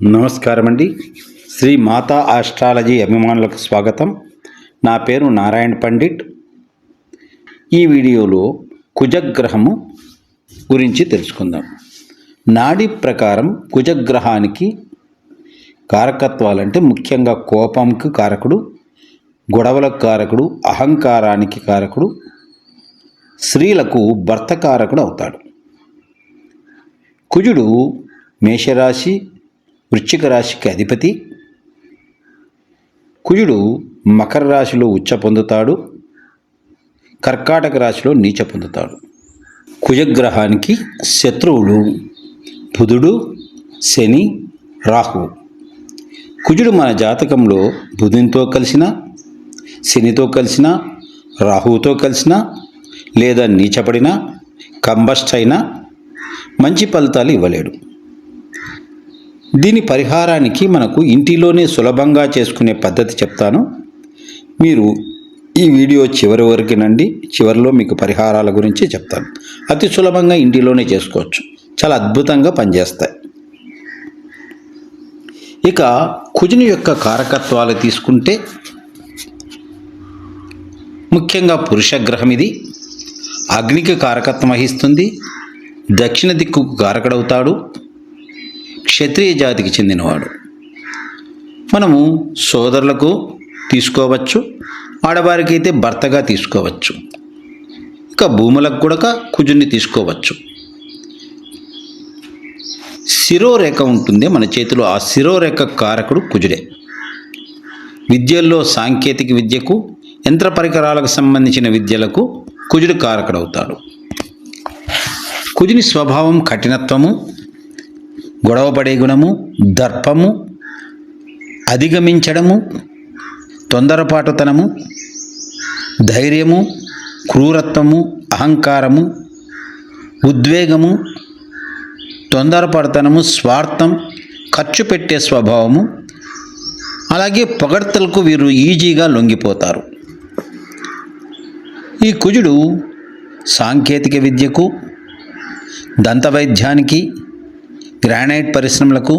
నమస్కారం అండి. శ్రీ మాతా ఆస్ట్రాలజీ అభిమానులకు స్వాగతం. నా పేరు నారాయణ పండిట్. ఈ వీడియోలో కుజగ్రహము గురించి తెలుసుకుందాం. నాడి ప్రకారం కుజగ్రహానికి కారకత్వాలంటే ముఖ్యంగా కోపంకి కారకుడు, గొడవలకు కారకుడు, అహంకారానికి కారకుడు, స్త్రీలకు భర్త కారకుడు అవుతాడు. కుజుడు మేషరాశి, వృశ్చిక రాశికి అధిపతి. కుజుడు మకర రాశిలో ఉచ్చ పొందుతాడు, కర్కాటక రాశిలో నీచ పొందుతాడు. కుజగ్రహానికి శత్రువులు బుధుడు, శని, రాహువు. కుజుడు మన జాతకంలో బుధునితో కలిసిన, శనితో కలిసిన, రాహువుతో కలిసిన లేదా నీచపడిన, కంబస్ట్ అయినా మంచి ఫలితాలు ఇవ్వలేడు. దీని పరిహారానికి మనకు ఇంటిలోనే సులభంగా చేసుకునే పద్ధతి చెప్తాను. మీరు ఈ వీడియో చివరి వరకునండి. చివరిలో మీకు పరిహారాల గురించి చెప్తాను. అతి సులభంగా ఇంటిలోనే చేసుకోవచ్చు. చాలా అద్భుతంగా పనిచేస్తాయి. ఇక కుజుని యొక్క కారకత్వాలు తీసుకుంటే ముఖ్యంగా పురుషగ్రహం ఇది. అగ్నికి కారకత్వం వహిస్తుంది. దక్షిణ దిక్కుకు కారకుడవుతాడు. క్షత్రియ జాతికి చెందినవాడు. మనము సోదరులకు తీసుకోవచ్చు, ఆడవారికి అయితే భర్తగా తీసుకోవచ్చు. ఇక భూములకు కూడా కుజుని తీసుకోవచ్చు. శిరోరేఖ ఉంటుంది మన చేతిలో. ఆ శిరోరేఖ కారకుడు కుజుడే. విద్యల్లో సాంకేతిక విద్యకు, యంత్ర పరికరాలకు సంబంధించిన విద్యలకు కుజుడు కారకుడవుతాడు. కుజుని స్వభావం కఠినత్వము, గొడవపడే గుణము, దర్పము, అధిగమించడము, తొందరపాటుతనము, ధైర్యము, క్రూరత్వము, అహంకారము, ఉద్వేగము, తొందరపడతనము, స్వార్థం, ఖర్చు పెట్టే స్వభావము, అలాగే పొగడ్తలకు వీరు ఈజీగా లొంగిపోతారు. ఈ కుజుడు సాంకేతిక విద్యకు, దంతవైద్యానికి, గ్రానైట్ పరిశ్రమలకు,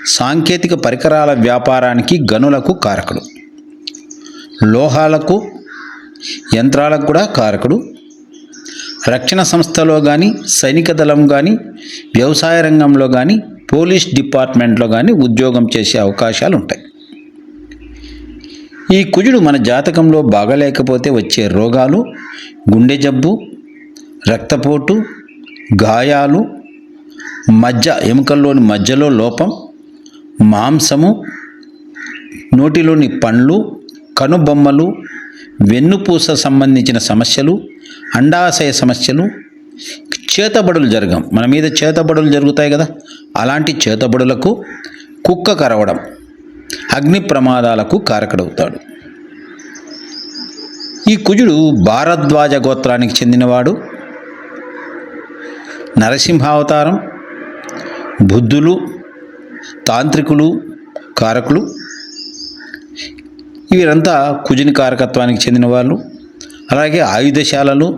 సాంకేతిక పరికరాల వ్యాపారానికి, గనులకు కారకుడు. లోహాలకు, యంత్రాలకు కూడా కారకుడు. రక్షణ సంస్థలో కానీ, సైనిక దళం కానీ, వ్యవసాయ రంగంలో కానీ, పోలీస్ డిపార్ట్మెంట్లో కానీ ఉద్యోగం చేసే అవకాశాలు ఉంటాయి. ఈ కుజుడు మన జాతకంలో బాగలేకపోతే వచ్చే రోగాలు గుండె జబ్బు, రక్తపోటు, గాయాలు, ఎముకల్లోని మధ్యలో లోపం, మాంసము, నోటిలోని పండ్లు, కనుబొమ్మలు, వెన్నుపూస సంబంధించిన సమస్యలు, అండాశయ సమస్యలు, చేతబడులు మన మీద చేతబడులు జరుగుతాయి కదా, అలాంటి చేతబడులకు, కుక్క కరవడం, అగ్ని ప్రమాదాలకు కారకుడవుతాడు. ఈ కుజుడు భారద్వాజ గోత్రానికి చెందినవాడు. నరసింహావతారం, బుద్ధులు, తాంత్రికులు కారకులు. వీరంతా కుజుని కారకత్వానికి చెందిన వాళ్ళు. అలాగే ఆయుధశాలలు,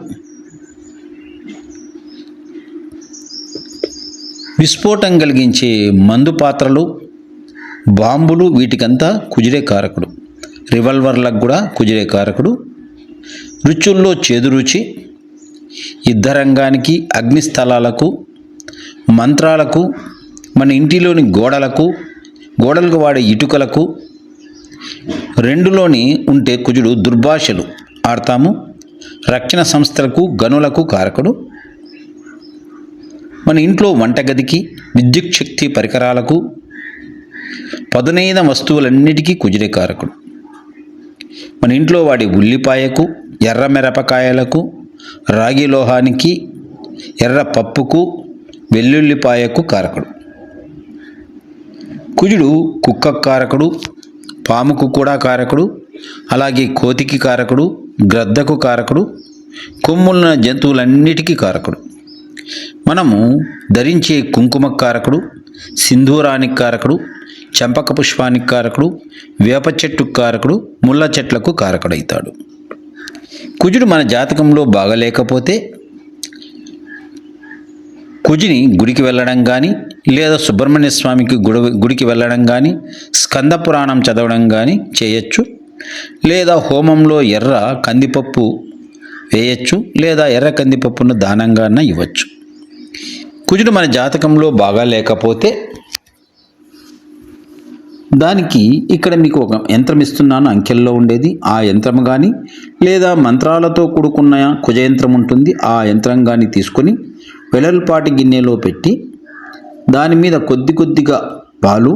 విస్ఫోటం కలిగించే మందు పాత్రలు, బాంబులు, వీటికంతా కుజుడే కారకుడు. రివాల్వర్లకు కూడా కుజుడే కారకుడు. రుచుల్లో చేదు రుచి, యుద్ధరంగానికి, అగ్నిస్థలాలకు, మంత్రాలకు, మన ఇంటిలోని గోడలకు వాడే ఇటుకలకు, రెండులోని ఉంటే కుజుడు దుర్భాషలు ఆడతాము. రక్షణ సంస్థలకు, గనులకు కారకుడు. మన ఇంట్లో వంటగదికి, విద్యుత్ శక్తి పరికరాలకు, పదునైన వస్తువులన్నిటికీ కుజుడే కారకుడు. మన ఇంట్లో వాడే ఉల్లిపాయకు, ఎర్ర మిరపకాయలకు, రాగి లోహానికి, ఎర్ర పప్పుకు, వెల్లుల్లిపాయకు కారకుడు. కుజుడు కుక్కకు కారకుడు, పాముకు కూడా కారకుడు, అలాగే కోతికి కారకుడు, గ్రద్దకు కారకుడు, కొమ్ములున్న జంతువులన్నిటికీ కారకుడు. మనము ధరించే కుంకుమకు కారకుడు, సింధూరానికి కారకుడు, చంపక పుష్పానికి కారకుడు, వేప చెట్టుకు కారకుడు, ముళ్ళ చెట్లకు కారకుడవుతాడు. కుజుడు మన జాతకంలో బాగలేకపోతే కుజిని గుడికి వెళ్ళడం కానీ లేదా సుబ్రహ్మణ్య స్వామికి గుడికి వెళ్ళడం కానీ స్కంద పురాణం చదవడం కానీ చేయొచ్చు. లేదా హోమంలో ఎర్ర కందిపప్పు వేయచ్చు, లేదా ఎర్ర కందిపప్పును దానంగా ఇవ్వచ్చు. కుజుడు మన జాతకంలో బాగా లేకపోతే దానికి ఇక్కడ మీకు ఒక యంత్రం ఇస్తున్నాను, అంకెల్లో ఉండేది. ఆ యంత్రం కానీ లేదా మంత్రాలతో కూడుకున్న కుజయంత్రం ఉంటుంది, ఆ యంత్రం కానీ తీసుకొని వెడల్పాటి గిన్నెలో పెట్టి దాని మీద కొద్దిగా పాలు,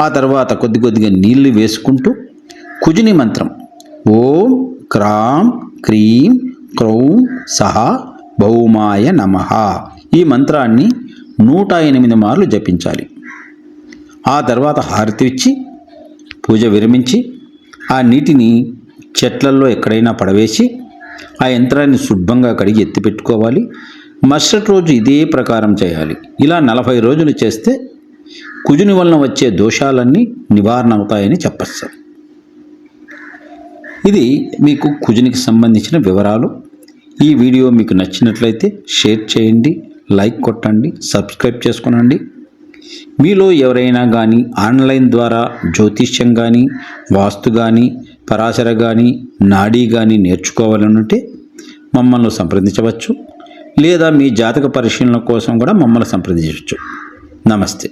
ఆ తర్వాత కొద్దిగా నీళ్లు వేసుకుంటూ కుజుని మంత్రం ఓం క్రాం క్రీం క్రౌం సహ భౌమాయ నమః ఈ మంత్రాన్ని 108 మార్లు జపించాలి. ఆ తర్వాత హారతి ఇచ్చి పూజ విరమించి ఆ నీటిని చెట్లల్లో ఎక్కడైనా పడవేసి ఆ యంత్రాన్ని శుభ్రంగా కడిగి ఎత్తిపెట్టుకోవాలి. మరుసటి రోజు ఇదే ప్రకారం చేయాలి. ఇలా 40 రోజులు చేస్తే కుజుని వలన వచ్చే దోషాలన్నీ నివారణ అవుతాయని చెప్పచ్చు. ఇది మీకు కుజునికి సంబంధించిన వివరాలు. ఈ వీడియో మీకు నచ్చినట్లయితే షేర్ చేయండి, లైక్ కొట్టండి, సబ్స్క్రైబ్ చేసుకోనండి. మీలో ఎవరైనా కానీ ఆన్లైన్ ద్వారా జ్యోతిష్యం కానీ, వాస్తు కానీ, పరాశర కానీ, నాడీ కానీ నేర్చుకోవాలనుంటే మమ్మల్ని సంప్రదించవచ్చు. లేదా మీ జాతక పరిశీలన కోసం కూడా మమ్మల్ని సంప్రదించవచ్చు. నమస్తే.